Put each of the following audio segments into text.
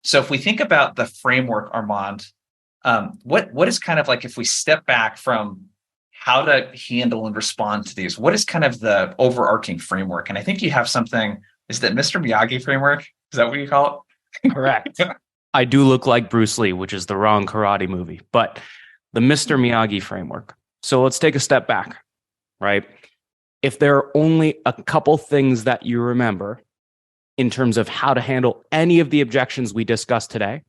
So if we think about the framework, Armand, what is kind of like, if we step back from how to handle and respond to these, what is kind of the overarching framework? And I think you have something, is that Mr. Miyagi framework? Is that what you call it? Correct. I do look like Bruce Lee, which is the wrong karate movie, but the Mr. Miyagi framework. So let's take a step back, right? If there are only a couple things that you remember in terms of how to handle any of the objections we discussed today,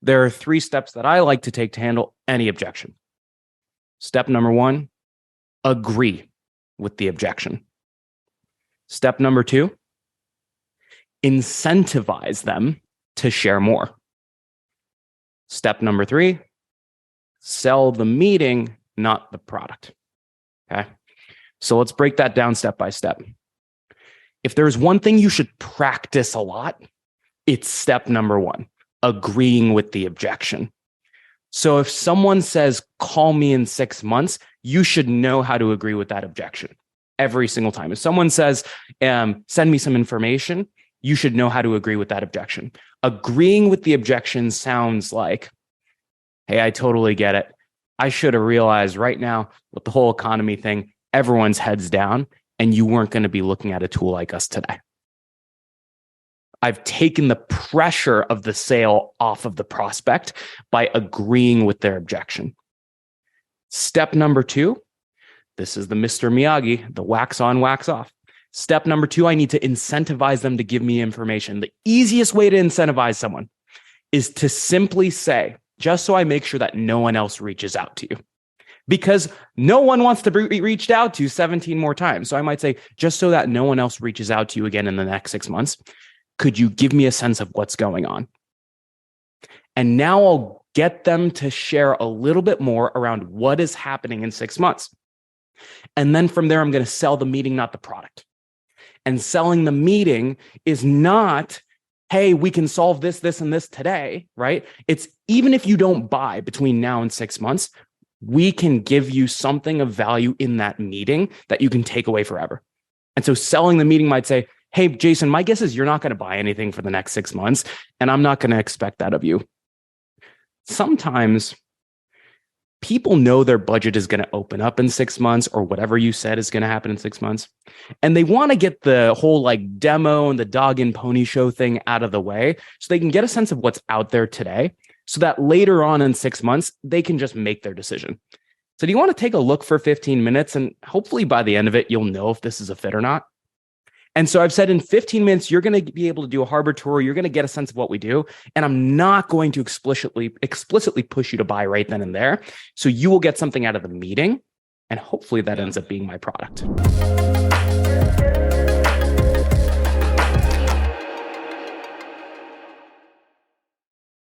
there are 3 steps that I like to take to handle any objection. Step number 1, agree with the objection. Step number 2, incentivize them to share more. Step number 3, sell the meeting, not the product. Okay. So let's break that down step by step. If there's one thing you should practice a lot, it's step number 1, agreeing with the objection. So if someone says, call me in 6 months, you should know how to agree with that objection every single time. If someone says, send me some information, you should know how to agree with that objection. Agreeing with the objection sounds like, hey, I totally get it. I should have realized right now with the whole economy thing, everyone's heads down and you weren't going to be looking at a tool like us today. I've taken the pressure of the sale off of the prospect by agreeing with their objection. Step number 2, this is the Mr. Miyagi, the wax on, wax off. Step number 2, I need to incentivize them to give me information. The easiest way to incentivize someone is to simply say, just so I make sure that no one else reaches out to you. Because no one wants to be reached out to 17 more times. So I might say, just so that no one else reaches out to you again in the next 6 months, could you give me a sense of what's going on? And now I'll get them to share a little bit more around what is happening in 6 months. And then from there, I'm going to sell the meeting, not the product. And selling the meeting is not, hey, we can solve this, this, and this today, right? It's even if you don't buy between now and 6 months, we can give you something of value in that meeting that you can take away forever. And so selling the meeting might say, hey, Jason, my guess is you're not going to buy anything for the next 6 months, and I'm not going to expect that of you. Sometimes people know their budget is going to open up in 6 months or whatever you said is going to happen in 6 months. And they want to get the whole like demo and the dog and pony show thing out of the way so they can get a sense of what's out there today so that later on in 6 months, they can just make their decision. So do you want to take a look for 15 minutes? And hopefully by the end of it, you'll know if this is a fit or not. And so I've said in 15 minutes, you're going to be able to do a harbor tour. You're going to get a sense of what we do. And I'm not going to explicitly push you to buy right then and there. So you will get something out of the meeting. And hopefully that ends up being my product.